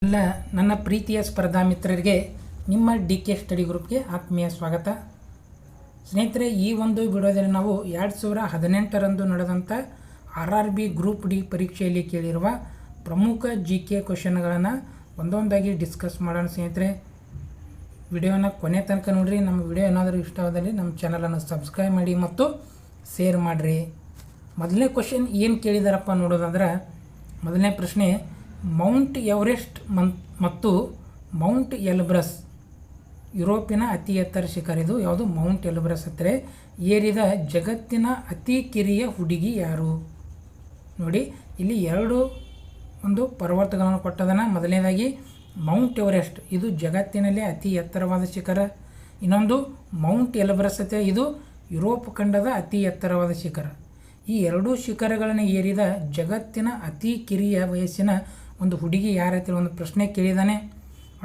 ಎಲ್ಲ ನನ್ನ ಪ್ರೀತಿಯ ಸ್ಪರ್ಧಾ ಮಿತ್ರರಿಗೆ ನಿಮ್ಮ ಕೆ ಸ್ಟಡಿ ಗ್ರೂಪ್ಗೆ ಆತ್ಮೀಯ ಸ್ವಾಗತ. ಸ್ನೇಹಿತರೆ, ಈ ಒಂದು ವಿಡಿಯೋದಲ್ಲಿ ನಾವು 2018ರಂದು ನಡೆದಂಥ RRB ಗ್ರೂಪ್ ಡಿ ಪರೀಕ್ಷೆಯಲ್ಲಿ ಕೇಳಿರುವ ಪ್ರಮುಖ GK ಕ್ವಶನ್ಗಳನ್ನು ಒಂದೊಂದಾಗಿ ಡಿಸ್ಕಸ್ ಮಾಡೋಣ. ಸ್ನೇಹಿತರೆ, ವಿಡಿಯೋನ ಕೊನೆ ತನಕ ನೋಡಿರಿ. ನಮ್ಮ ವಿಡಿಯೋ ಏನಾದರೂ ಇಷ್ಟವಾದಲ್ಲಿ ನಮ್ಮ ಚಾನಲನ್ನು ಸಬ್ಸ್ಕ್ರೈಬ್ ಮಾಡಿ ಮತ್ತು ಶೇರ್ ಮಾಡಿರಿ. ಮೊದಲನೇ ಕ್ವಶನ್ ಏನು ಕೇಳಿದಾರಪ್ಪ ನೋಡೋದಾದ್ರೆ, ಮೊದಲನೇ ಪ್ರಶ್ನೆ, ಮೌಂಟ್ ಎವರೆಸ್ಟ್ ಮತ್ತು ಮೌಂಟ್ ಎಲ್ಬ್ರಸ್ ಯುರೋಪಿನ ಅತಿ ಎತ್ತರ ಶಿಖರ. ಇದು ಯಾವುದು? ಮೌಂಟ್ ಎಲ್ಬ್ರಸ್ ಹತ್ತಿರ ಏರಿದ ಜಗತ್ತಿನ ಅತಿ ಕಿರಿಯ ಹುಡುಗಿ ಯಾರು? ನೋಡಿ, ಇಲ್ಲಿ ಎರಡು ಒಂದು ಪರ್ವತಗಳನ್ನು ಕೊಟ್ಟದನ. ಮೊದಲನೇದಾಗಿ ಮೌಂಟ್ ಎವರೆಸ್ಟ್, ಇದು ಜಗತ್ತಿನಲ್ಲಿ ಅತಿ ಎತ್ತರವಾದ ಶಿಖರ. ಇನ್ನೊಂದು ಮೌಂಟ್ ಎಲ್ಬ್ರಸ್ ಹತ್ತಿರ, ಇದು ಯುರೋಪ್ ಖಂಡದ ಅತಿ ಎತ್ತರವಾದ ಶಿಖರ. ಈ ಎರಡೂ ಶಿಖರಗಳನ್ನು ಏರಿದ ಜಗತ್ತಿನ ಅತಿ ಕಿರಿಯ ವಯಸ್ಸಿನ ಒಂದು ಹುಡುಗಿ ಯಾರೈತಿ ಒಂದು ಪ್ರಶ್ನೆ ಕೇಳಿದ್ದಾನೆ.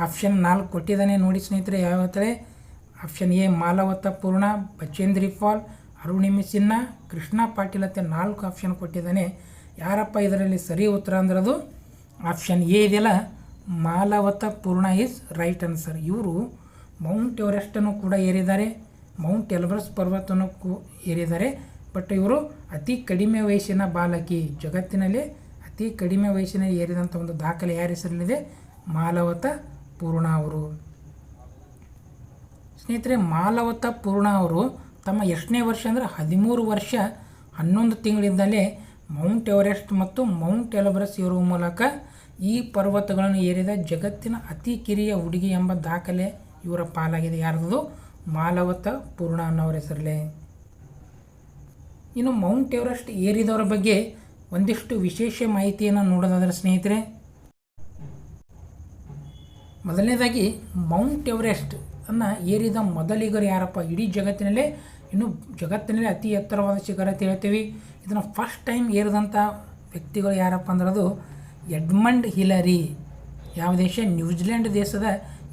ಆಪ್ಷನ್ 4 ಕೊಟ್ಟಿದ್ದಾನೆ. ನೋಡಿ ಸ್ನೇಹಿತರೆ, ಯಾವ ಹೇಳ್ತಾರೆ? ಆಪ್ಷನ್ ಎ ಮಾಲವತ ಪೂರ್ಣ, ಬಚೇಂದ್ರಿ ಪಾಲ್, ಅರುಣಿಮಿ ಸಿನ್ಹಾ, ಕೃಷ್ಣ ಪಾಟೀಲ್ ಅಂತ 4 ಆಪ್ಷನ್ ಕೊಟ್ಟಿದ್ದಾನೆ. ಯಾರಪ್ಪ ಇದರಲ್ಲಿ ಸರಿ ಉತ್ತರ ಅಂದ್ರೆ ಅದು ಆಪ್ಷನ್ ಎ ಇದೆಯಲ್ಲ, ಮಾಲವತ ಪೂರ್ಣ ಈಸ್ ರೈಟ್ ಆನ್ಸರ್. ಇವರು ಮೌಂಟ್ ಎವರೆಸ್ಟನ್ನು ಕೂಡ ಏರಿದ್ದಾರೆ, ಮೌಂಟ್ ಎಲ್ಬ್ರಸ್ ಪರ್ವತವನ್ನು ಏರಿದ್ದಾರೆ. ಬಟ್ ಇವರು ಅತಿ ಕಡಿಮೆ ವಯಸ್ಸಿನ ಬಾಲಕಿ. ಜಗತ್ತಿನಲ್ಲಿ ಅತಿ ಕಡಿಮೆ ವಯಸ್ಸಿನಲ್ಲಿ ಏರಿದಂಥ ಒಂದು ದಾಖಲೆ ಯಾರ ಹೆಸರಲ್ಲಿದೆ? ಮಾಲವತ ಪೂರ್ಣ ಅವರು. ಸ್ನೇಹಿತರೆ, ಮಾಲವತ ಪೂರ್ಣ ಅವರು ತಮ್ಮ ಎಷ್ಟನೇ ವರ್ಷ ಅಂದರೆ 13 ವರ್ಷ 11 ತಿಂಗಳಿಂದಲೇ ಮೌಂಟ್ ಎವರೆಸ್ಟ್ ಮತ್ತು ಮೌಂಟ್ ಎಲ್ಬ್ರಸ್ ಏರುವ ಮೂಲಕ ಈ ಪರ್ವತಗಳನ್ನು ಏರಿದ ಜಗತ್ತಿನ ಅತಿ ಕಿರಿಯ ಹುಡುಗಿ ಎಂಬ ದಾಖಲೆ ಇವರ ಪಾಲಾಗಿದೆ. ಯಾರ್ದು? ಮಾಲವತ ಪೂರ್ಣ ಅನ್ನೋರ ಹೆಸರಲ್ಲೇ. ಇನ್ನು ಮೌಂಟ್ ಎವರೆಸ್ಟ್ ಏರಿದವರ ಬಗ್ಗೆ ಒಂದಿಷ್ಟು ವಿಶೇಷ ಮಾಹಿತಿಯನ್ನು ನೋಡೋದಾದರೆ ಸ್ನೇಹಿತರೆ, ಮೊದಲನೇದಾಗಿ ಮೌಂಟ್ ಎವರೆಸ್ಟ್ ಅನ್ನು ಏರಿದ ಮೊದಲಿಗರು ಯಾರಪ್ಪ? ಇಡೀ ಜಗತ್ತಿನಲ್ಲೇ ಜಗತ್ತಿನಲ್ಲಿ ಅತಿ ಎತ್ತರವಾದ ಶಿಖರ ಅಂತ ಹೇಳ್ತೀವಿ. ಇದನ್ನು ಫಸ್ಟ್ ಟೈಮ್ ಏರಿದಂಥ ವ್ಯಕ್ತಿಗಳು ಯಾರಪ್ಪ ಅಂದ್ರೆ ಅದು ಎಡ್ಮಂಡ್ ಹಿಲರಿ. ಯಾವ ದೇಶ? ನ್ಯೂಜಿಲೆಂಡ್ ದೇಶದ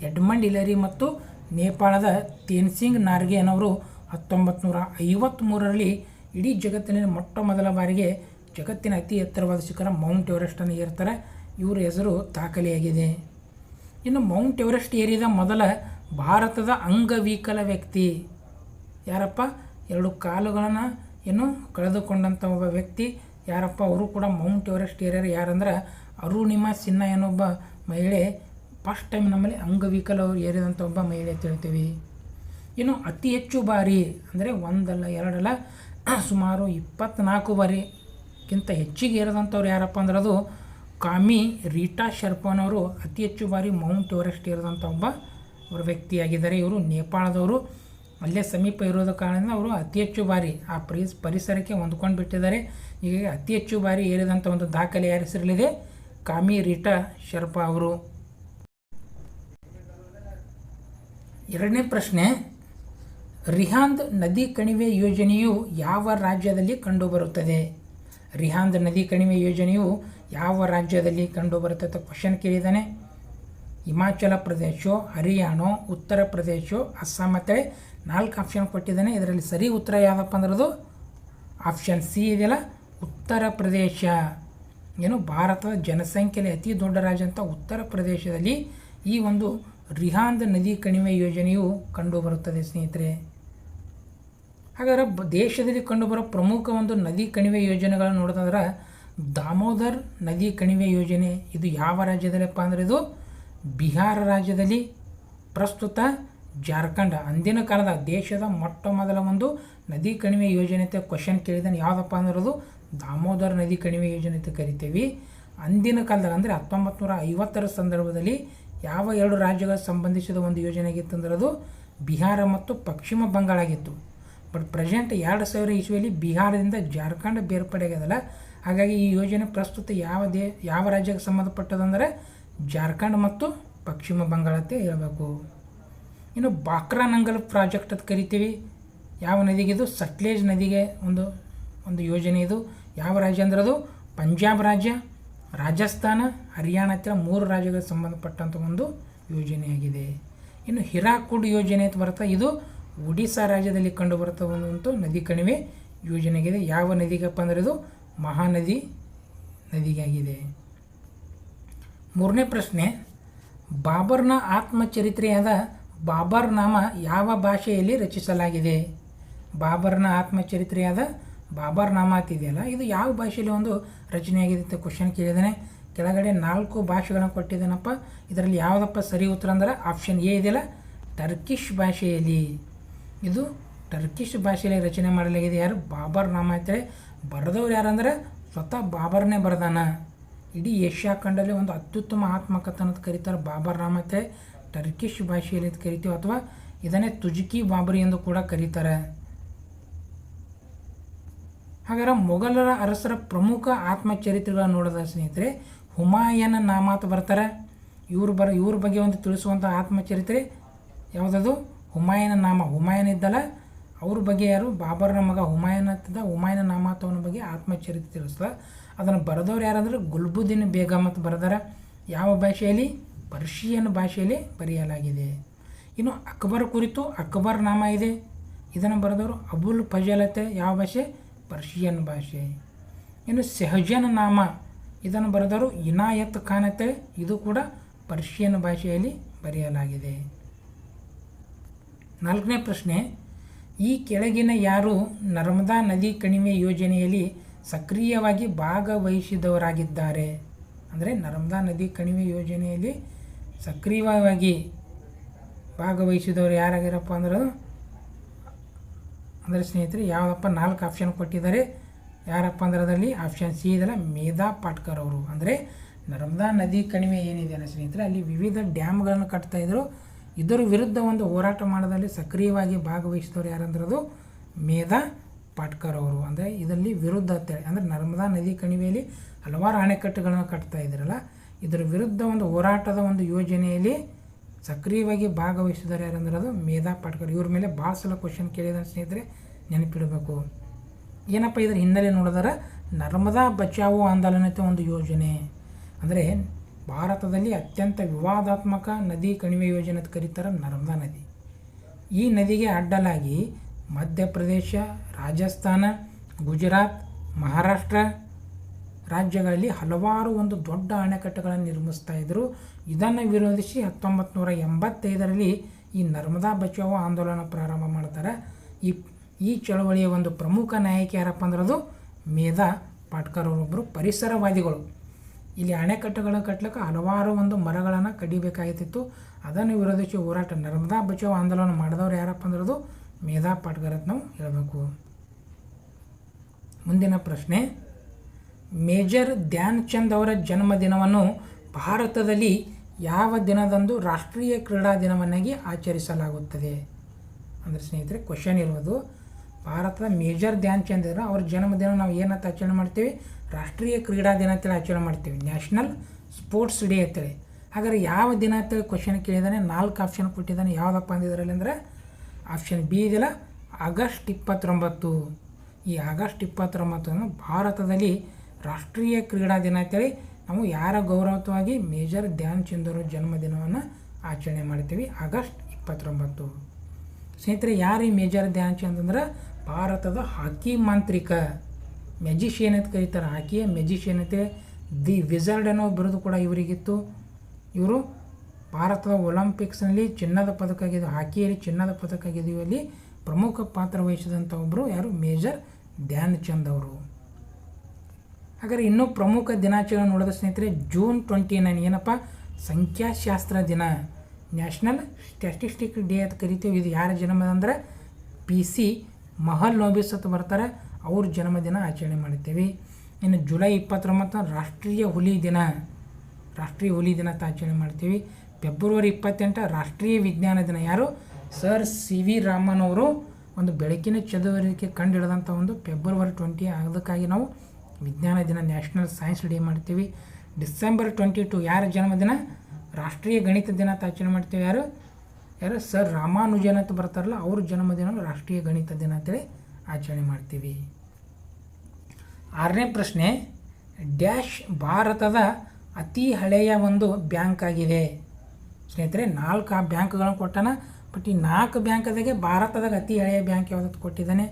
ಎಡ್ಮಂಡ್ ಹಿಲರಿ ಮತ್ತು ನೇಪಾಳದ ತೇನ್ಸಿಂಗ್ ನಾರ್ಗೆ ಅನ್ನೋರು 1953ರಲ್ಲಿ ಇಡೀ ಜಗತ್ತಿನಲ್ಲಿ ಮೊಟ್ಟ ಮೊದಲ ಬಾರಿಗೆ ಜಗತ್ತಿನ ಅತಿ ಎತ್ತರವಾದ ಶಿಖರ ಮೌಂಟ್ ಎವರೆಸ್ಟನ್ನು ಏರ್ತಾರೆ. ಇವರ ಹೆಸರು ದಾಖಲೆಯಾಗಿದೆ. ಇನ್ನು ಮೌಂಟ್ ಎವರೆಸ್ಟ್ ಏರಿದ ಮೊದಲ ಭಾರತದ ಅಂಗವಿಕಲ ವ್ಯಕ್ತಿ ಯಾರಪ್ಪ? 2 ಕಾಲುಗಳನ್ನು ಕಳೆದುಕೊಂಡಂಥ ಒಬ್ಬ ವ್ಯಕ್ತಿ ಯಾರಪ್ಪ? ಅವರು ಕೂಡ ಮೌಂಟ್ ಎವರೆಸ್ಟ್ ಏರ್ಯಾರ. ಯಾರಂದ್ರೆ ಅರುಣಿಮಾ ಸಿನ್ಹಾ ಏನೊಬ್ಬ ಮಹಿಳೆ ಫಸ್ಟ್ ಟೈಮ್ ನಮ್ಮಲ್ಲಿ ಅಂಗವಿಕಲ ಏರಿದಂಥ ಒಬ್ಬ ಮಹಿಳೆ ಅಂತ ಹೇಳ್ತೀವಿ. ಇನ್ನು ಅತಿ ಹೆಚ್ಚು ಬಾರಿ ಅಂದರೆ ಒಂದಲ್ಲ ಎರಡಲ್ಲ ಸುಮಾರು 24 ಬಾರಿಗಿಂತ ಹೆಚ್ಚಿಗೆ ಏರಿದಂಥವ್ರು ಯಾರಪ್ಪ ಅಂದ್ರೆ ಅದು ಕಾಮಿ ರೀಟಾ ಶರ್ಪನವರು ಅತಿ ಹೆಚ್ಚು ಬಾರಿ ಮೌಂಟ್ ಎವರೆಸ್ಟ್ ಏರಿದಂಥ ಅವರ ವ್ಯಕ್ತಿಯಾಗಿದ್ದಾರೆ. ಇವರು ನೇಪಾಳದವರು, ಅಲ್ಲೇ ಸಮೀಪ ಇರೋದ ಕಾರಣದಿಂದ ಅವರು ಅತಿ ಹೆಚ್ಚು ಬಾರಿ ಆ ಪರಿಸರಕ್ಕೆ ಹೊಂದ್ಕೊಂಡು ಬಿಟ್ಟಿದ್ದಾರೆ. ಹೀಗಾಗಿ ಅತಿ ಹೆಚ್ಚು ಬಾರಿ ಏರಿದಂಥ ಒಂದು ದಾಖಲೆ ಯಾರ ಹೆಸರಲ್ಲಿದೆ? ಕಾಮಿ ರೀಟಾ ಶರ್ಪ ಅವರು. ಎರಡನೇ ಪ್ರಶ್ನೆ, ರಿಹಾಂದ್ ನದಿ ಕಣಿವೆ ಯೋಜನೆಯು ಯಾವ ರಾಜ್ಯದಲ್ಲಿ ಕಂಡುಬರುತ್ತದೆ? ರಿಹಾಂದ್ ನದಿ ಕಣಿವೆ ಯೋಜನೆಯು ಯಾವ ರಾಜ್ಯದಲ್ಲಿ ಕಂಡುಬರುತ್ತದೆ ಕ್ವಶನ್ ಕೇಳಿದ್ದಾನೆ. ಹಿಮಾಚಲ ಪ್ರದೇಶ, ಹರಿಯಾಣ, ಉತ್ತರ ಪ್ರದೇಶ, ಅಸ್ಸಾಂ ಮತ್ತು 4 ಆಪ್ಷನ್ ಕೊಟ್ಟಿದ್ದಾನೆ. ಇದರಲ್ಲಿ ಸರಿ ಉತ್ತರ ಯಾವುದಪ್ಪ ಅಂದ್ರದು ಆಪ್ಷನ್ ಸಿ ಇದೆಯಲ್ಲ, ಉತ್ತರ ಪ್ರದೇಶ. ಭಾರತದ ಜನಸಂಖ್ಯೆಯಲ್ಲಿ ಅತಿ ದೊಡ್ಡ ರಾಜ್ಯ ಅಂತ ಉತ್ತರ ಪ್ರದೇಶದಲ್ಲಿ ಈ ಒಂದು ರಿಹಾಂದ್ ನದಿ ಕಣಿವೆ ಯೋಜನೆಯು ಕಂಡುಬರುತ್ತದೆ ಸ್ನೇಹಿತರೆ. ಹಾಗಾದರೆ ದೇಶದಲ್ಲಿ ಕಂಡುಬರೋ ಪ್ರಮುಖ ಒಂದು ನದಿ ಕಣಿವೆ ಯೋಜನೆಗಳನ್ನು ನೋಡೋದಾದ್ರೆ ದಾಮೋದರ್ ನದಿ ಕಣಿವೆ ಯೋಜನೆ. ಇದು ಯಾವ ರಾಜ್ಯದಲ್ಲಪ್ಪ ಅಂದರೆ ಇದು ಬಿಹಾರ ರಾಜ್ಯದಲ್ಲಿ. ಪ್ರಸ್ತುತ ಜಾರ್ಖಂಡ್. ಅಂದಿನ ಕಾಲದ ದೇಶದ ಮೊಟ್ಟ ಮೊದಲ ಒಂದು ನದಿ ಕಣಿವೆ ಯೋಜನೆ ಅಂತ ಕ್ವಶನ್ ಕೇಳಿದಾನೆ. ಯಾವುದಪ್ಪ ಅಂದಿರೋದು ದಾಮೋದರ್ ನದಿ ಕಣಿವೆ ಯೋಜನೆ ಅಂತ ಕರಿತೀವಿ. ಅಂದಿನ ಕಾಲದಾಗ ಅಂದರೆ 1950ರ ಸಂದರ್ಭದಲ್ಲಿ ಯಾವ 2 ರಾಜ್ಯಗಳಿಗೆ ಸಂಬಂಧಿಸಿದ ಒಂದು ಯೋಜನೆ ಆಗಿತ್ತು ಅಂದ್ರೆ ಅದು ಬಿಹಾರ ಮತ್ತು ಪಶ್ಚಿಮ ಬಂಗಾಳ ಆಗಿತ್ತು. ಬಟ್ ಪ್ರೆಸೆಂಟ್ 2000 ಇಸ್ವಿಯಲ್ಲಿ ಬಿಹಾರದಿಂದ ಜಾರ್ಖಂಡ್ ಬೇರ್ಪಡೆಯಾಗದಲ್ಲ. ಹಾಗಾಗಿ ಈ ಯೋಜನೆ ಪ್ರಸ್ತುತ ಯಾವ ರಾಜ್ಯಕ್ಕೆ ಸಂಬಂಧಪಟ್ಟದಂದರೆ ಜಾರ್ಖಂಡ್ ಮತ್ತು ಪಶ್ಚಿಮ ಬಂಗಾಳ ಅಂತ ಹೇಳಬೇಕು. ಇನ್ನು ಬಾಕ್ರಾ ನಂಗಲ್ ಪ್ರಾಜೆಕ್ಟ್ ಅಂತ ಕರಿತೀವಿ. ಯಾವ ನದಿಗಿದು? ಸಟ್ಲೇಜ್ ನದಿಗೆ ಒಂದು ಯೋಜನೆ. ಇದು ಯಾವ ರಾಜ್ಯ ಅಂದ್ರೆ ಅದು ಪಂಜಾಬ್ ರಾಜ್ಯ, ರಾಜಸ್ಥಾನ, ಹರಿಯಾಣ ಹತ್ತಿರ 3 ರಾಜ್ಯಗಳಿಗೆ ಸಂಬಂಧಪಟ್ಟಂಥ ಒಂದು ಯೋಜನೆಯಾಗಿದೆ. ಇನ್ನು ಹಿರಾಕುಡ್ ಯೋಜನೆ ಅಂತ ಬರುತ್ತೆ. ಇದು ಒಡಿಶಾ ರಾಜ್ಯದಲ್ಲಿ ಕಂಡುಬರುತ್ತ ಒಂದು ನದಿ ಕಣಿವೆ ಯೋಜನೆಯಾಗಿದೆ. ಯಾವ ನದಿಗಪ್ಪ ಅಂದರೆ ಇದು ಮಹಾನದಿ ನದಿಗಾಗಿದೆ. ಮೂರನೇ ಪ್ರಶ್ನೆ, ಬಾಬರ್ನ ಆತ್ಮಚರಿತ್ರೆಯಾದ ಬಾಬರ್ ನಾಮ ಯಾವ ಭಾಷೆಯಲ್ಲಿ ರಚಿಸಲಾಗಿದೆ? ಬಾಬರ್ನ ಆತ್ಮಚರಿತ್ರೆಯಾದ ಬಾಬರ್ ನಾಮ ಅಂತಿದೆಯಲ್ಲ, ಇದು ಯಾವ ಭಾಷೆಯಲ್ಲಿ ಒಂದು ರಚನೆಯಾಗಿದೆ ಅಂತ ಕ್ವಶನ್ ಕೇಳಿದ್ದಾನೆ. ಕೆಳಗಡೆ 4 ಭಾಷೆಗಳನ್ನು ಕೊಟ್ಟಿದ್ದಾನಪ್ಪ. ಇದರಲ್ಲಿ ಯಾವುದಪ್ಪ ಸರಿ ಉತ್ತರ ಅಂದ್ರೆ ಆಪ್ಷನ್ ಎ ಇದೆಯಲ್ಲ, ಟರ್ಕಿಷ್ ಭಾಷೆಯಲ್ಲಿ. ಇದು ಟರ್ಕಿಷ್ ಭಾಷೆಯಲ್ಲಿ ರಚನೆ ಮಾಡಲಾಗಿದೆ. ಯಾರು? ಬಾಬರ್ ನಾಮ ಅಂತೇಳಿ. ಬರೆದವ್ರು ಯಾರಂದ್ರೆ ಸ್ವತಃ ಬಾಬರ್ನೇ ಬರೆದಾನ. ಇಡೀ ಏಷ್ಯಾ ಖಂಡದಲ್ಲಿ ಒಂದು ಅತ್ಯುತ್ತಮ ಆತ್ಮಕಥನ ಅಂತ ಕರೀತಾರೆ ಬಾಬರ್ ನಾಮ ಅಂತೇಳಿ. ಟರ್ಕಿಷ್ ಭಾಷೆಯಲ್ಲಿ ಅಂತ ಕರಿತೀವಿ, ಅಥವಾ ಇದನ್ನೇ ತುಜುಕಿ ಬಾಬರಿ ಎಂದು ಕೂಡ ಕರೀತಾರೆ. ಹಾಗಾದ್ರೆ ಮೊಘಲರ ಅರಸರ ಪ್ರಮುಖ ಆತ್ಮಚರಿತ್ರೆಗಳನ್ನು ನೋಡಿದ ಸ್ನೇಹಿತರೆ, ಹುಮಾಯನ ನಾಮ ಅಂತ ಬರ್ತಾರೆ. ಇವ್ರ ಬಗ್ಗೆ ಒಂದು ತಿಳಿಸುವಂಥ ಆತ್ಮಚರಿತ್ರೆ ಯಾವುದದು? ಹುಮಾಯನ ನಾಮ. ಹುಮಾಯನ ಇದ್ದಲ್ಲ, ಅವ್ರ ಬಗ್ಗೆ ಯಾರು? ಬಾಬರ್ನ ಮಗ ಹುಮಾಯನ ಅಂತಿದ್ದ. ಹುಮಾಯನ ನಾಮ ಅವನ ಬಗ್ಗೆ ಆತ್ಮಚರಿತ್ರೆ ತಿಳಿಸ್ತದೆ. ಅದನ್ನು ಬರೆದವ್ರು ಯಾರಂದ್ರೆ ಗುಲ್ಬುದ್ದೀನ್ ಬೇಗಮ್ ಅಂತ ಬರೆದಾರೆ. ಯಾವ ಭಾಷೆಯಲ್ಲಿ? ಪರ್ಷಿಯನ್ ಭಾಷೆಯಲ್ಲಿ ಬರೆಯಲಾಗಿದೆ. ಇನ್ನು ಅಕ್ಬರ್ ಕುರಿತು ಅಕ್ಬರ್ ನಾಮ ಇದೆ. ಇದನ್ನು ಬರೆದವರು ಅಬುಲ್ ಫಜಲ್ ಅಂತ. ಯಾವ ಭಾಷೆ? ಪರ್ಷಿಯನ್ ಭಾಷೆ. ಇನ್ನು ಸೆಹಜನ್ ನಾಮ ಇದನ್ನು ಬರೆದವರು ಇನಾಯತ್ ಖಾನ್ ಅಂತೇಳಿ. ಇದು ಕೂಡ ಪರ್ಷಿಯನ್ ಭಾಷೆಯಲ್ಲಿ ಬರೆಯಲಾಗಿದೆ. 4ನೇ ಪ್ರಶ್ನೆ, ಈ ಕೆಳಗಿನ ಯಾರು ನರ್ಮದಾ ನದಿ ಕಣಿವೆ ಯೋಜನೆಯಲ್ಲಿ ಸಕ್ರಿಯವಾಗಿ ಭಾಗವಹಿಸಿದವರಾಗಿದ್ದಾರೆ? ಅಂದರೆ ನರ್ಮದಾ ನದಿ ಕಣಿವೆ ಯೋಜನೆಯಲ್ಲಿ ಸಕ್ರಿಯವಾಗಿ ಭಾಗವಹಿಸಿದವರು ಯಾರಾಗಿರಪ್ಪ ಅಂದರೆ ಸ್ನೇಹಿತರೆ ಯಾವುದಪ್ಪ? 4 ಆಪ್ಷನ್ ಕೊಟ್ಟಿದ್ದಾರೆ. ಯಾರಪ್ಪ ಅಂದ್ರೆ ಅದರಲ್ಲಿ ಆಪ್ಷನ್ ಸಿ ಇದೆಲ್ಲ, ಮೇಧಾ ಪಾಟ್ಕರ್ ಅವರು. ಅಂದರೆ ನರ್ಮದಾ ನದಿ ಕಣಿವೆ ಏನಿದೆಯಲ್ಲ ಸ್ನೇಹಿತರೆ, ಅಲ್ಲಿ ವಿವಿಧ ಡ್ಯಾಮ್ಗಳನ್ನು ಕಟ್ತಾಯಿದ್ರು. ಇದರ ವಿರುದ್ಧ ಒಂದು ಹೋರಾಟ ಮಾಡೋದಲ್ಲಿ ಸಕ್ರಿಯವಾಗಿ ಭಾಗವಹಿಸಿದವರು ಯಾರಂದ್ರೆ ಅದು ಮೇಧಾ ಪಾಟ್ಕರ್ ಅವರು. ಅಂದರೆ ಇದರಲ್ಲಿ ವಿರುದ್ಧ ಅಂತೇಳಿ, ಅಂದರೆ ನರ್ಮದಾ ನದಿ ಕಣಿವೆಯಲ್ಲಿ ಹಲವಾರು ಅಣೆಕಟ್ಟುಗಳನ್ನು ಕಟ್ತಾ ಇದ್ರಲ್ಲ, ಇದರ ವಿರುದ್ಧ ಒಂದು ಹೋರಾಟದ ಒಂದು ಯೋಜನೆಯಲ್ಲಿ ಸಕ್ರಿಯವಾಗಿ ಭಾಗವಹಿಸಿದ್ದಾರೆ ಯಾರಂದ್ರೆ ಅದು ಮೇಧಾ ಪಾಟ್ಕರ್. ಇವ್ರ ಮೇಲೆ ಭಾಳ ಸಲ ಕ್ವಶನ್ ಕೇಳಿದ ಸ್ನೇಹಿತರೆ, ನೆನಪಿಡಬೇಕು. ಏನಪ್ಪ ಇದ್ರ ಹಿನ್ನೆಲೆ ನೋಡಿದ್ರೆ, ನರ್ಮದಾ ಬಚಾವೋ ಆಂದೋಲನ ಒಂದು ಯೋಜನೆ. ಅಂದರೆ ಭಾರತದಲ್ಲಿ ಅತ್ಯಂತ ವಿವಾದಾತ್ಮಕ ನದಿ ಕಣಿವೆ ಯೋಜನೆ ಅಂತ ಕರೀತಾರೆ ನರ್ಮದಾ ನದಿ. ಈ ನದಿಗೆ ಅಡ್ಡಲಾಗಿ ಮಧ್ಯಪ್ರದೇಶ, ರಾಜಸ್ಥಾನ, ಗುಜರಾತ್, ಮಹಾರಾಷ್ಟ್ರ ರಾಜ್ಯಗಳಲ್ಲಿ ಹಲವಾರು ಒಂದು ದೊಡ್ಡ ಅಣೆಕಟ್ಟುಗಳನ್ನು ನಿರ್ಮಿಸ್ತಾ ಇದ್ದರು. ಇದನ್ನು ವಿರೋಧಿಸಿ 1985ರಲ್ಲಿ ಈ ನರ್ಮದಾ ಬಚಾವೋ ಆಂದೋಲನ ಪ್ರಾರಂಭ ಮಾಡ್ತಾರೆ. ಈ ಚಳವಳಿಯ ಒಂದು ಪ್ರಮುಖ ನಾಯಕಿ ಯಾರಪ್ಪ ಅಂದ್ರೆ ಅದು ಮೇಧಾ ಪಾಟ್ಕರ್ ಅವರೊಬ್ಬರು ಪರಿಸರವಾದಿಗಳು. ಇಲ್ಲಿ ಅಣೆಕಟ್ಟುಗಳನ್ನು ಕಟ್ಟಲಿಕ್ಕೆ ಹಲವಾರು ಒಂದು ಮರಗಳನ್ನು ಕಡಿಬೇಕಾಗಿತ್ತು. ಅದನ್ನು ವಿರೋಧಿಸಿ ಹೋರಾಟ ನರ್ಮದಾ ಬಚಾವೋ ಆಂದೋಲನ ಮಾಡಿದವರು ಯಾರಪ್ಪ ಅಂದ್ರೆ ಅದು ಮೇಧಾ ಪಾಟ್ಕರ್ ಅಂತ ನಾವು ಹೇಳಬೇಕು. ಮುಂದಿನ ಪ್ರಶ್ನೆ, ಮೇಜರ್ ಧ್ಯಾನ್ ಚಂದ್ ಅವರ ಜನ್ಮದಿನವನ್ನು ಭಾರತದಲ್ಲಿ ಯಾವ ದಿನದಂದು ರಾಷ್ಟ್ರೀಯ ಕ್ರೀಡಾ ದಿನವನ್ನಾಗಿ ಆಚರಿಸಲಾಗುತ್ತದೆ? ಅಂದರೆ ಸ್ನೇಹಿತರೆ ಕ್ವಶನ್ ಇರೋದು, ಭಾರತದ ಮೇಜರ್ ಧ್ಯಾನ್ ಚಂದ್ ಇರೋ ಅವ್ರ ಜನ್ಮದಿನ ನಾವು ಏನಂತ ಆಚರಣೆ ಮಾಡ್ತೀವಿ? ರಾಷ್ಟ್ರೀಯ ಕ್ರೀಡಾ ದಿನ ಅಂತೇಳಿ ಆಚರಣೆ ಮಾಡ್ತೀವಿ, ನ್ಯಾಷನಲ್ ಸ್ಪೋರ್ಟ್ಸ್ ಡೇ ಅಂತೇಳಿ. ಹಾಗಾದ್ರೆ ಯಾವ ದಿನ ಅಂತೇಳಿ ಕ್ವಶನ್ ಕೇಳಿದಾನೆ. 4 ಆಪ್ಷನ್ ಕೊಟ್ಟಿದ್ದಾನೆ. ಯಾವುದಪ್ಪ ಅಂದಿದ್ರಲ್ಲಿ ಅಂದರೆ ಆಪ್ಷನ್ ಬಿ ಇದೆಯಲ್ಲ, ಆಗಸ್ಟ್ 29. ಈ ಆಗಸ್ಟ್ 29 ಭಾರತದಲ್ಲಿ ರಾಷ್ಟ್ರೀಯ ಕ್ರೀಡಾ ದಿನ ಅಂತೇಳಿ ನಾವು ಯಾರ ಗೌರವವಾಗಿ ಮೇಜರ್ ಧ್ಯಾನ್ ಚಂದ್ ಅವರ ಜನ್ಮದಿನವನ್ನು ಆಚರಣೆ ಮಾಡ್ತೀವಿ, ಆಗಸ್ಟ್ 29. ಸ್ನೇಹಿತರೆ ಯಾರು ಈ ಮೇಜರ್ ಧ್ಯಾನ್ ಚಂದ್ ಅಂದ್ರೆ ಭಾರತದ ಹಾಕಿ ಮಾಂತ್ರಿಕ, ಮ್ಯಾಜಿಷಿಯನ್ ಅಂತ ಕರೀತಾರೆ. ಹಾಕಿಯ ಮ್ಯಾಜಿಷಿಯನ್ ಅಂತೇಳಿ ದಿ ವಿಜರ್ಡ್ ಅನ್ನೋ ಬಿರುದು ಕೂಡ ಇವರಿಗಿತ್ತು. ಇವರು ಭಾರತದ ಒಲಿಂಪಿಕ್ಸ್ನಲ್ಲಿ ಚಿನ್ನದ ಪದಕ ಗೆದ್ದು, ಹಾಕಿಯಲ್ಲಿ ಚಿನ್ನದ ಪದಕ ಗೆದ್ದುವಲ್ಲಿ ಪ್ರಮುಖ ಪಾತ್ರ ವಹಿಸಿದಂಥ ಒಬ್ಬರು ಯಾರು? ಮೇಜರ್ ಧ್ಯಾನ್ ಚಂದ್ ಅವರು. ಹಾಗಾದರೆ ಇನ್ನೂ ಪ್ರಮುಖ ದಿನಾಚರಣೆ ನೋಡಿದ ಸ್ನೇಹಿತರೆ, ಜೂನ್ 29 ಏನಪ್ಪ? ಸಂಖ್ಯಾಶಾಸ್ತ್ರ ದಿನ, ನ್ಯಾಷನಲ್ ಸ್ಟ್ಯಾಟಿಸ್ಟಿಕ್ ಡೇ ಅಂತ ಕರಿತೀವಿ. ಇದು ಯಾರ ಜನ್ಮದ ಅಂದರೆ PC ಮಹಲ್ನೋಬಿಸ್ ಅಂತ ಬರ್ತಾರೆ, ಅವ್ರ ಜನ್ಮದಿನ ಆಚರಣೆ ಮಾಡ್ತೀವಿ. ಇನ್ನು ಜುಲೈ 29 ರಾಷ್ಟ್ರೀಯ ಹುಲಿ ದಿನ, ರಾಷ್ಟ್ರೀಯ ಹುಲಿ ದಿನ ಅಂತ ಆಚರಣೆ ಮಾಡ್ತೀವಿ. ಫೆಬ್ರವರಿ 28 ರಾಷ್ಟ್ರೀಯ ವಿಜ್ಞಾನ ದಿನ. ಯಾರು? ಸರ್ CV ರಾಮನ್ ಅವರು ಒಂದು ಬೆಳಕಿನ ಚದುವರಿಕೆ ಕಂಡು ಹಿಡಿದಂಥ ಒಂದು ಫೆಬ್ರವರಿ 20. ಅದಕ್ಕಾಗಿ ನಾವು ವಿಜ್ಞಾನ ದಿನ, ನ್ಯಾಷನಲ್ ಸೈನ್ಸ್ ಡೇ ಮಾಡ್ತೀವಿ. ಡಿಸೆಂಬರ್ 22 ಯಾರ ಜನ್ಮದಿನ? ರಾಷ್ಟ್ರೀಯ ಗಣಿತ ದಿನ ಅಂತ ಆಚರಣೆ ಮಾಡ್ತೀವಿ. ಯಾರು ಸರ್ ರಾಮಾನುಜನ್ ಅಂತ ಬರ್ತಾರಲ್ಲ, ಅವ್ರ ಜನ್ಮದಿನ ರಾಷ್ಟ್ರೀಯ ಗಣಿತ ದಿನ ಅಂತೇಳಿ ಆಚರಣೆ ಮಾಡ್ತೀವಿ. 6ನೇ ಪ್ರಶ್ನೆ, ಡ್ಯಾಶ್ ಭಾರತದ ಅತಿ ಹಳೆಯ ಒಂದು ಬ್ಯಾಂಕ್ ಆಗಿದೆ? ಸ್ನೇಹಿತರೆ 4 ಬ್ಯಾಂಕ್ಗಳನ್ನು ಕೊಟ್ಟಾನ. ಬಟ್ ಈ 4 ಬ್ಯಾಂಕದಾಗೆ ಭಾರತದಾಗ ಅತಿ ಹಳೆಯ ಬ್ಯಾಂಕ್ ಯಾವುದಕ್ಕೆ ಕೊಟ್ಟಿದ್ದಾನೆ?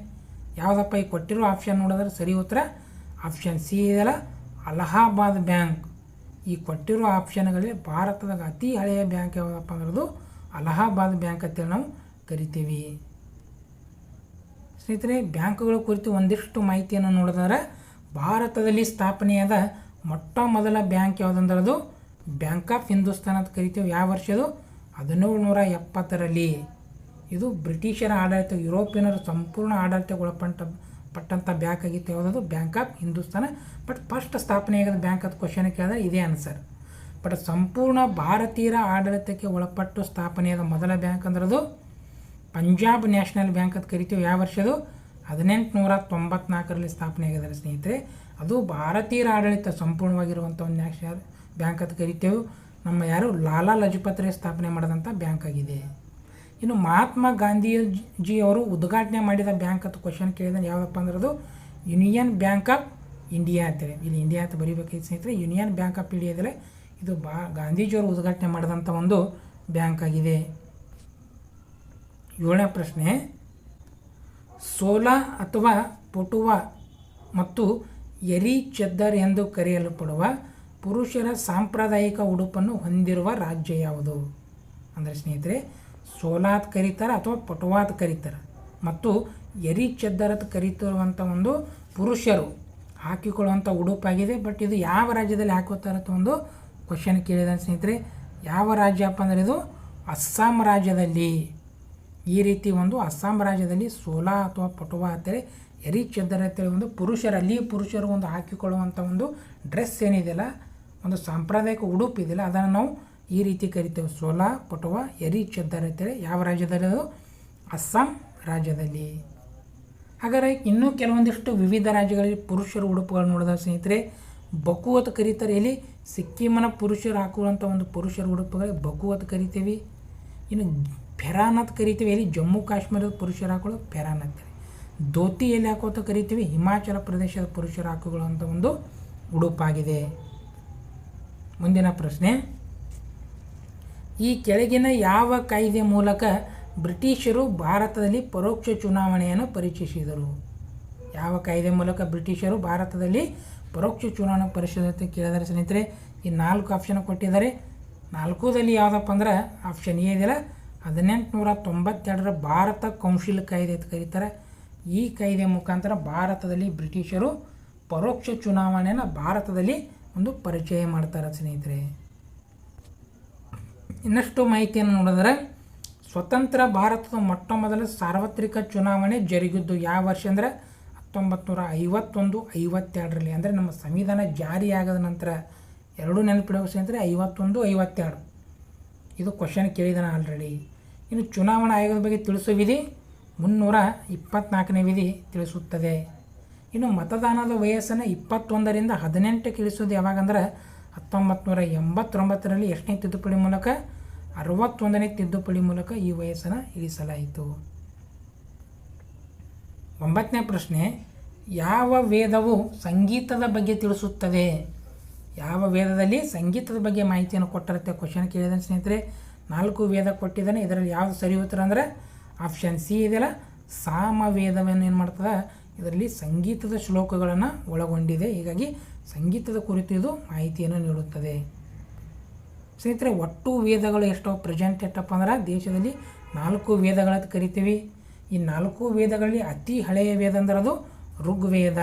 ಯಾವುದಪ್ಪ ಈ ಕೊಟ್ಟಿರೋ ಆಪ್ಷನ್ ನೋಡಿದ್ರೆ ಸರಿ ಉತ್ತರ ಆಪ್ಷನ್ ಸಿ ಇದೆಯಲ್ಲ, ಅಲಹಾಬಾದ್ ಬ್ಯಾಂಕ್. ಈ ಕೊಟ್ಟಿರೋ ಆಪ್ಷನ್ಗಳಲ್ಲಿ ಭಾರತದಾಗ ಅತಿ ಹಳೆಯ ಬ್ಯಾಂಕ್ ಯಾವುದಪ್ಪ ಅಂದ್ರದು ಅಲಹಾಬಾದ್ ಬ್ಯಾಂಕ್ ಅಂತೇಳಿ ನಾವು ಕರಿತೀವಿ. ಸ್ನೇಹಿತರೆ, ಬ್ಯಾಂಕುಗಳ ಕುರಿತು ಒಂದಿಷ್ಟು ಮಾಹಿತಿಯನ್ನು ನೋಡಿದರೆ ಭಾರತದಲ್ಲಿ ಸ್ಥಾಪನೆಯಾದ ಮೊಟ್ಟ ಮೊದಲ ಬ್ಯಾಂಕ್ ಯಾವುದಂದ್ರದು ಬ್ಯಾಂಕ್ ಆಫ್ ಹಿಂದೂಸ್ತಾನ್ ಅಂತ ಕರಿತೀವಿ. ಯಾವ ವರ್ಷದು 1770ರಲ್ಲಿ. ಇದು ಬ್ರಿಟಿಷರ ಆಡಳಿತ, ಯುರೋಪಿಯನರು ಸಂಪೂರ್ಣ ಆಡಳಿತಗೊಳಪಟ್ಟಂಥ ಬ್ಯಾಂಕ್ ಆಗಿತ್ತು. ಯಾವುದದು bank of Hindustan. But first ಸ್ಥಾಪನೆಯಾದ ಬ್ಯಾಂಕ್ ಅಂತ ಕ್ವಶನ್ ಕೇಳಿದ್ರೆ ಇದೇ ಆನ್ಸರ್. ಬಟ್ ಸಂಪೂರ್ಣ ಭಾರತೀಯರ ಆಡಳಿತಕ್ಕೆ ಒಳಪಟ್ಟು ಸ್ಥಾಪನೆಯಾದ ಮೊದಲ ಬ್ಯಾಂಕ್ ಅಂದ್ರದು ಪಂಜಾಬ್ ನ್ಯಾಷನಲ್ ಬ್ಯಾಂಕ್ ಅಂತ ಕರಿತೀವಿ. ಯಾವ ವರ್ಷದು 1894ರಲ್ಲಿ ಸ್ಥಾಪನೆ ಆಗಿದ್ದಾರೆ ಸ್ನೇಹಿತರೆ. ಅದು ಭಾರತೀಯರ ಆಡಳಿತ ಸಂಪೂರ್ಣವಾಗಿರುವಂಥ ಒಂದು ನ್ಯಾಷನಲ್ ಬ್ಯಾಂಕ್ ಅಂತ ಕರಿತೇವೆ. ನಮ್ಮ ಯಾರು ಲಾಲಾ ಲಜಪತ್ ರಾಯ್ ಸ್ಥಾಪನೆ ಮಾಡಿದಂಥ ಬ್ಯಾಂಕ್ ಆಗಿದೆ. ಇನ್ನು ಮಹಾತ್ಮ ಗಾಂಧೀಜಿ ಅವರು ಉದ್ಘಾಟನೆ ಮಾಡಿದ ಬ್ಯಾಂಕ್ ಅಂತ ಕ್ವಶನ್ ಕೇಳಿದ್ರೆ ಯಾವುದಪ್ಪ ಅಂದ್ರದು ಯೂನಿಯನ್ ಬ್ಯಾಂಕ್ ಆಫ್ ಇಂಡಿಯಾ ಅಂತೇಳಿ. ಇಲ್ಲಿ ಇಂಡಿಯಾ ಅಂತ ಬರೀಬೇಕಾಗಿತ್ತು ಸ್ನೇಹಿತರೆ. ಯೂನಿಯನ್ ಬ್ಯಾಂಕ್ ಆಫ್ ಇಂಡಿಯಾ ಇದೆಯಲ್ಲ, ಇದು ಗಾಂಧೀಜಿಯವರು ಉದ್ಘಾಟನೆ ಮಾಡಿದಂಥ ಒಂದು ಬ್ಯಾಂಕ್ ಆಗಿದೆ. 7ನೇ ಪ್ರಶ್ನೆ, ಸೋಲಾ ಅಥವಾ ಪಟುವಾ ಮತ್ತು ಎರಿ ಚದ್ದರ್ ಎಂದು ಕರೆಯಲ್ಪಡುವ ಪುರುಷರ ಸಾಂಪ್ರದಾಯಿಕ ಉಡುಪನ್ನು ಹೊಂದಿರುವ ರಾಜ್ಯ ಯಾವುದು? ಅಂದರೆ ಸ್ನೇಹಿತರೆ, ಸೋಲಾತ್ ಕರೀತಾರೆ ಅಥವಾ ಪಟುವಾತ್ ಕರೀತಾರೆ ಮತ್ತು ಎರಿ ಚದ್ದರ್ ಅಂತ ಕರೀತಿರುವಂಥ ಒಂದು ಪುರುಷರು ಹಾಕಿಕೊಳ್ಳುವಂಥ ಉಡುಪಾಗಿದೆ. ಬಟ್ ಇದು ಯಾವ ರಾಜ್ಯದಲ್ಲಿ ಹಾಕೋತಾರೆ ಅಂತ ಒಂದು ಕ್ವಶನ್ ಕೇಳಿದ ಸ್ನೇಹಿತರೆ. ಯಾವ ರಾಜ್ಯಪ್ಪ ಅಂದರೆ ಇದು ಅಸ್ಸಾಂ ರಾಜ್ಯದಲ್ಲಿ. ಈ ರೀತಿ ಒಂದು ಅಸ್ಸಾಂ ರಾಜ್ಯದಲ್ಲಿ ಸೋಲಾ ಅಥವಾ ಪಟುವಾ ಅಂತೇಳಿ ಎರಿ ಚದ್ದರ್ ಅಂತೇಳಿ ಒಂದು ಪುರುಷರು ಒಂದು ಹಾಕಿಕೊಳ್ಳುವಂಥ ಒಂದು ಡ್ರೆಸ್ ಏನಿದೆಯಲ್ಲ, ಒಂದು ಸಾಂಪ್ರದಾಯಿಕ ಉಡುಪು ಇದೆಯಲ್ಲ, ಅದನ್ನು ನಾವು ಈ ರೀತಿ ಕರಿತೇವೆ ಸೋಲಾ ಪಟುವಾ ಎರಿ ಚದ್ದರ್ ಅಂತೇಳಿ. ಯಾವ ರಾಜ್ಯದಲ್ಲಿ? ಅದು ಅಸ್ಸಾಂ ರಾಜ್ಯದಲ್ಲಿ. ಹಾಗಾದರೆ ಇನ್ನೂ ಕೆಲವೊಂದಿಷ್ಟು ವಿವಿಧ ರಾಜ್ಯಗಳಲ್ಲಿ ಪುರುಷರ ಉಡುಪುಗಳು ನೋಡಿದ ಸ್ನೇಹಿತರೆ, ಬಕು ಅಂತ ಕರೀತಾರೆ. ಇಲ್ಲಿ ಸಿಕ್ಕಿಮನ ಪುರುಷರು ಹಾಕುವಂಥ ಒಂದು ಪುರುಷರ ಉಡುಪುಗಳು ಬಕು ಅಂತ ಕರಿತೀವಿ. ಇನ್ನು ಫೆರಾನ್ ಅಂತ ಕರಿತೀವಿ. ಇಲ್ಲಿ ಜಮ್ಮು ಕಾಶ್ಮೀರದ ಪುರುಷರು ಹಾಕೊಳ್ಳೋದು ಫೆರಾನ್ ಅಂತೇಳಿ. ಧೋತಿ ಎಲ್ಲಿ ಹಾಕೋತ ಕರಿತೀವಿ? ಹಿಮಾಚಲ ಪ್ರದೇಶದ ಪುರುಷರು ಹಾಕುವಂಥ ಒಂದು ಉಡುಪಾಗಿದೆ. ಮುಂದಿನ ಪ್ರಶ್ನೆ, ಈ ಕೆಳಗಿನ ಯಾವ ಕಾಯ್ದೆ ಮೂಲಕ ಬ್ರಿಟಿಷರು ಭಾರತದಲ್ಲಿ ಪರೋಕ್ಷ ಚುನಾವಣೆಯನ್ನು ಪರಿಚಯಿಸಿದರು? ಯಾವ ಕಾಯ್ದೆ ಮೂಲಕ ಬ್ರಿಟಿಷರು ಭಾರತದಲ್ಲಿ ಪರೋಕ್ಷ ಚುನಾವಣೆ ಪರಿಶೀಲಿಸಿ ಕೇಳಿದರೆ ಸ್ನೇಹಿತರೆ, ಈ 4 ಆಪ್ಷನ್ ಕೊಟ್ಟಿದ್ದಾರೆ. 4ರಲ್ಲಿ ಯಾವುದಪ್ಪ ಅಂದ್ರೆ ಆಪ್ಷನ್ ಎ ಇದೆಯಲ್ಲ, 1892ರ ಭಾರತ ಕೌನ್ಸಿಲ್ ಕಾಯ್ದೆ ಅಂತ ಕರೀತಾರೆ. ಈ ಕಾಯ್ದೆ ಮುಖಾಂತರ ಭಾರತದಲ್ಲಿ ಬ್ರಿಟಿಷರು ಪರೋಕ್ಷ ಚುನಾವಣೆಯನ್ನು ಭಾರತದಲ್ಲಿ ಒಂದು ಪರಿಚಯ ಮಾಡ್ತಾರೆ ಸ್ನೇಹಿತರೆ. ಇನ್ನಷ್ಟು ಮಾಹಿತಿಯನ್ನು ನೋಡಿದರೆ, ಸ್ವತಂತ್ರ ಭಾರತದ ಮೊಟ್ಟ ಮೊದಲ ಸಾರ್ವತ್ರಿಕ ಚುನಾವಣೆ ಜರುಗಿದ್ದು ಯಾವ ವರ್ಷ ಅಂದರೆ 1951-52ರಲ್ಲಿ. ಅಂದರೆ ನಮ್ಮ ಸಂವಿಧಾನ ಜಾರಿಯಾಗದ ನಂತರ. ಎರಡೂ ನೆನಪಿಡುವ ಸ್ನೇಹಿತರೆ, 51-52. ಇದು ಕ್ವಶನ್ ಕೇಳಿದಾನೆ ಆಲ್ರೆಡಿ. ಇನ್ನು ಚುನಾವಣಾ ಆಯೋಗದ ಬಗ್ಗೆ ತಿಳಿಸುವ ವಿಧಿ 324ನೇ ವಿಧಿ ತಿಳಿಸುತ್ತದೆ. ಇನ್ನು ಮತದಾನದ ವಯಸ್ಸನ್ನು 21ರಿಂದ 18ಕ್ಕೆ ಇಳಿಸೋದು ಯಾವಾಗಂದ್ರೆ 1989ರಲ್ಲಿ ಎಷ್ಟನೇ ತಿದ್ದುಪಡಿ ಮೂಲಕ? 61ನೇ ತಿದ್ದುಪಡಿ ಮೂಲಕ ಈ ವಯಸ್ಸನ್ನು ಇಳಿಸಲಾಯಿತು. 9ನೇ ಪ್ರಶ್ನೆ, ಯಾವ ವೇದವು ಸಂಗೀತದ ಬಗ್ಗೆ ತಿಳಿಸುತ್ತದೆ? ಯಾವ ವೇದದಲ್ಲಿ ಸಂಗೀತದ ಬಗ್ಗೆ ಮಾಹಿತಿಯನ್ನು ಕೊಟ್ಟಿರುತ್ತೆ ಕ್ವಶನ್ ಕೇಳಿದಾನೆ ಸ್ನೇಹಿತರೆ. 4 ವೇದ ಕೊಟ್ಟಿದ್ದಾನೆ. ಇದರಲ್ಲಿ ಯಾವುದು ಸರಿ ಉತ್ತರ ಅಂದರೆ ಆಪ್ಷನ್ ಸಿ ಇದೆಯಲ್ಲ, ಸಾಮವೇದವನ್ನು ಏನು ಮಾಡ್ತದೆ, ಇದರಲ್ಲಿ ಸಂಗೀತದ ಶ್ಲೋಕಗಳನ್ನು ಒಳಗೊಂಡಿದೆ. ಹೀಗಾಗಿ ಸಂಗೀತದ ಕುರಿತು ಇದು ಮಾಹಿತಿಯನ್ನು ನೀಡುತ್ತದೆ. ಸ್ನೇಹಿತರೆ, ಒಟ್ಟು ವೇದಗಳು ಎಷ್ಟೋ ಪ್ರೆಸೆಂಟ್ ಎಷ್ಟಪ್ಪ ಅಂದ್ರೆ ದೇಶದಲ್ಲಿ 4 ವೇದಗಳಂತ ಕರಿತೀವಿ. ಈ 4 ವೇದಗಳಲ್ಲಿ ಅತಿ ಹಳೆಯ ವೇದ ಅಂದ್ರೆ ಅದು ಋಗ್ವೇದ.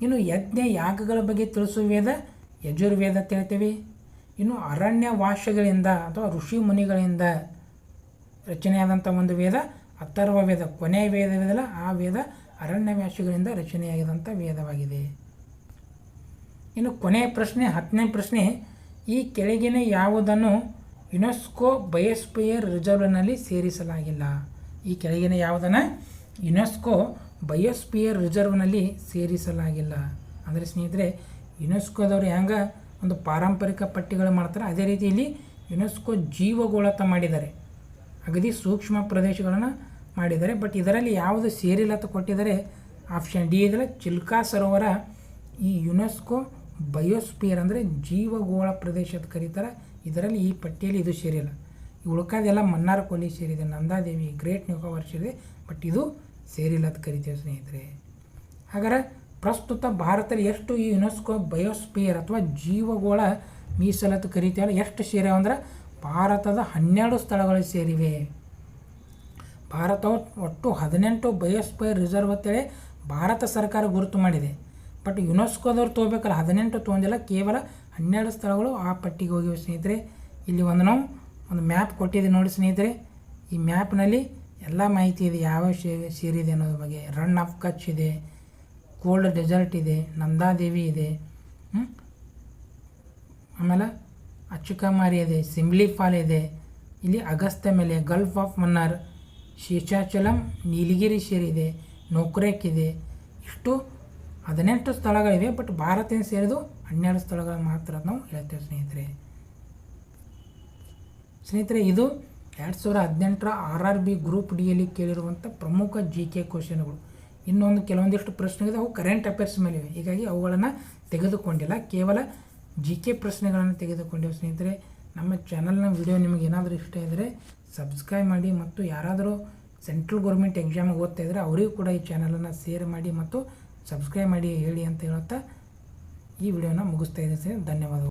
ಇನ್ನು ಯಜ್ಞ ಯಾಗಗಳ ಬಗ್ಗೆ ತಿಳಿಸುವ ವೇದ ಯಜುರ್ವೇದ ಅಂತ ಹೇಳ್ತೀವಿ. ಇನ್ನು ಅರಣ್ಯ ವಾಸಗಳಿಂದ ಅಥವಾ ಋಷಿ ಮುನಿಗಳಿಂದ ರಚನೆಯಾದಂಥ ಒಂದು ವೇದ ಅಥರ್ವ ವೇದ. ಕೊನೆಯ ವೇದವಿದೆಯಲ್ಲ, ಆ ವೇದ ಅರಣ್ಯವಾಸಿಗಳಿಂದ ರಚನೆಯಾಗಿದಂಥ ವೇದವಾಗಿದೆ. ಇನ್ನು ಕೊನೆಯ ಪ್ರಶ್ನೆ 10ನೇ ಪ್ರಶ್ನೆ, ಈ ಕೆಳಗಿನ ಯಾವುದನ್ನು ಯುನೆಸ್ಕೋ ಬಯೋಸ್ಫಿಯರ್ ರಿಸರ್ವ್ನಲ್ಲಿ ಸೇರಿಸಲಾಗಿಲ್ಲ? ಈ ಕೆಳಗಿನ ಯಾವುದನ್ನು ಯುನೆಸ್ಕೋ ಬಯೋಸ್ಫಿಯರ್ ರಿಸರ್ವ್ನಲ್ಲಿ ಸೇರಿಸಲಾಗಿಲ್ಲ? ಅಂದರೆ ಸ್ನೇಹಿತರೆ, ಯುನೆಸ್ಕೋದವರು ಹೆಂಗೆ ಒಂದು ಪಾರಂಪರಿಕ ಪಟ್ಟಿಗಳು ಮಾಡ್ತಾರೆ, ಅದೇ ರೀತಿ ಇಲ್ಲಿ ಯುನೆಸ್ಕೋ ಜೀವಗೋಳ ಅಂತ ಮಾಡಿದ್ದಾರೆ. ಅಗದಿ ಸೂಕ್ಷ್ಮ ಪ್ರದೇಶಗಳನ್ನು ಮಾಡಿದ್ದಾರೆ. ಬಟ್ ಇದರಲ್ಲಿ ಯಾವುದು ಸೇರಿಲ್ಲ ಅಂತ ಕೊಟ್ಟಿದ್ದಾರೆ. ಆಪ್ಷನ್ ಡಿ ಇದೆಲ್ಲ, ಚಿಲ್ಕಾ ಸರೋವರ ಈ ಯುನೆಸ್ಕೋ ಬಯೋಸ್ಫಿಯರ್ ಅಂದರೆ ಜೀವಗೋಳ ಪ್ರದೇಶ ಅಂತ ಕರೀತಾರೆ. ಇದರಲ್ಲಿ ಈ ಪಟ್ಟಿಯಲ್ಲಿ ಇದು ಸೇರಿಲ್ಲ. ಈ ಉಳ್ಕಾದೆಲ್ಲ ಮನ್ನಾರ್ ಕೊಲ್ಲಿ ಸೇರಿದೆ, ನಂದಾದೇವಿ, ಗ್ರೇಟ್ ನಿಕೋಬಾರ್ ಸೇರಿದೆ. ಬಟ್ ಇದು ಸೇರಿಲ್ಲ ಅಂತ ಕರಿತೀವಿ ಸ್ನೇಹಿತರೆ. ಹಾಗಾದ್ರೆ ಪ್ರಸ್ತುತ ಭಾರತದಲ್ಲಿ ಎಷ್ಟು ಈ ಯುನೆಸ್ಕೋ ಬಯೋಸ್ಪಿಯರ್ ಅಥವಾ ಜೀವಗೋಳ ಮೀಸಲತ್ತು ಕರೀತೀವಲ್ಲ ಎಷ್ಟು ಸೇರಿವೆ ಅಂದ್ರೆ ಭಾರತದ 12 ಸ್ಥಳಗಳು ಸೇರಿವೆ. ಭಾರತವು ಒಟ್ಟು 18 ಬಯೋಸ್ಪಿಯರ್ ರಿಸರ್ವ್ ಅಂತೇಳಿ ಭಾರತ ಸರ್ಕಾರ ಗುರುತು ಮಾಡಿದೆ. ಬಟ್ ಯುನೆಸ್ಕೋದವ್ರು ತೊಗೋಬೇಕಲ್ಲ, 18 ತೊಗೊಂಡಿಲ್ಲ, ಕೇವಲ 12 ಸ್ಥಳಗಳು ಆ ಪಟ್ಟಿಗೆ ಹೋಗಿವೆ ಸ್ನೇಹಿತರೆ. ಇಲ್ಲಿ ನಾವು ಒಂದು ಮ್ಯಾಪ್ ಕೊಟ್ಟಿದೆ ನೋಡಿ ಸ್ನೇಹಿತರೆ. ಈ ಮ್ಯಾಪ್ನಲ್ಲಿ ಎಲ್ಲ ಮಾಹಿತಿ ಇದೆ, ಯಾವ ಸೇರಿದೆ ಅನ್ನೋದ್ರ ಬಗ್ಗೆ. ರನ್ ಆಫ್ ಕಚ್ ಇದೆ, ಕೋಲ್ಡ್ ಡೆಸರ್ಟ್ ಇದೆ, ನಂದಾದೇವಿ ಇದೆ, ಆಮೇಲೆ ಅಚ್ಚುಕಮಾರಿ ಇದೆ, ಸಿಮ್ಲಿ ಫಾಲ್ ಇದೆ, ಇಲ್ಲಿ ಅಗಸ್ತ್ಯ ಮೇಲೆ, ಗಲ್ಫ್ ಆಫ್ ಮನ್ನಾರ್, ಶೇಷಾಚಲಂ, ನೀಲಗಿರಿ ಸೇರಿದೆ, ನೋಕ್ರೇಕ್ ಇದೆ. ಇಷ್ಟು 18 ಸ್ಥಳಗಳಿವೆ. ಬಟ್ ಭಾರತದಿಂದ ಸೇರಿದು 12 ಸ್ಥಳಗಳು ಮಾತ್ರ ನಾವು ಹೇಳ್ತೇವೆ ಸ್ನೇಹಿತರೆ. ಇದು 2018 RRB ಗ್ರೂಪ್ ಡಿಯಲ್ಲಿ ಕೇಳಿರುವಂಥ ಪ್ರಮುಖ GK ಕ್ವಶನ್ಗಳು. ಇನ್ನೊಂದು ಕೆಲವೊಂದಿಷ್ಟು ಪ್ರಶ್ನೆಗಳು ಅವು ಕರೆಂಟ್ ಅಫೇರ್ಸ್ ಮೇಲಿವೆ, ಹೀಗಾಗಿ ಅವುಗಳನ್ನು ತೆಗೆದುಕೊಂಡಿಲ್ಲ, ಕೇವಲ GK ಪ್ರಶ್ನೆಗಳನ್ನು ತೆಗೆದುಕೊಂಡಿವೆ ಸ್ನೇಹಿತರೆ. ನಮ್ಮ ಚಾನಲ್ನ ವಿಡಿಯೋ ನಿಮಗೆ ಏನಾದರೂ ಇಷ್ಟ ಇದ್ದರೆ ಸಬ್ಸ್ಕ್ರೈಬ್ ಮಾಡಿ, ಮತ್ತು ಯಾರಾದರೂ ಸೆಂಟ್ರಲ್ ಗೌರ್ಮೆಂಟ್ ಎಕ್ಸಾಮಿಗೆ ಓದ್ತಾ ಇದ್ದರೆ ಅವರಿಗೂ ಕೂಡ ಈ ಚಾನಲನ್ನು ಶೇರ್ ಮಾಡಿ ಮತ್ತು ಸಬ್ಸ್ಕ್ರೈಬ್ ಮಾಡಿ ಹೇಳಿ ಅಂತ ಹೇಳುತ್ತಾ ಈ ವಿಡಿಯೋನ ಮುಗಿಸ್ತಾ ಇದ್ದೀನಿ. ಧನ್ಯವಾದಗಳು.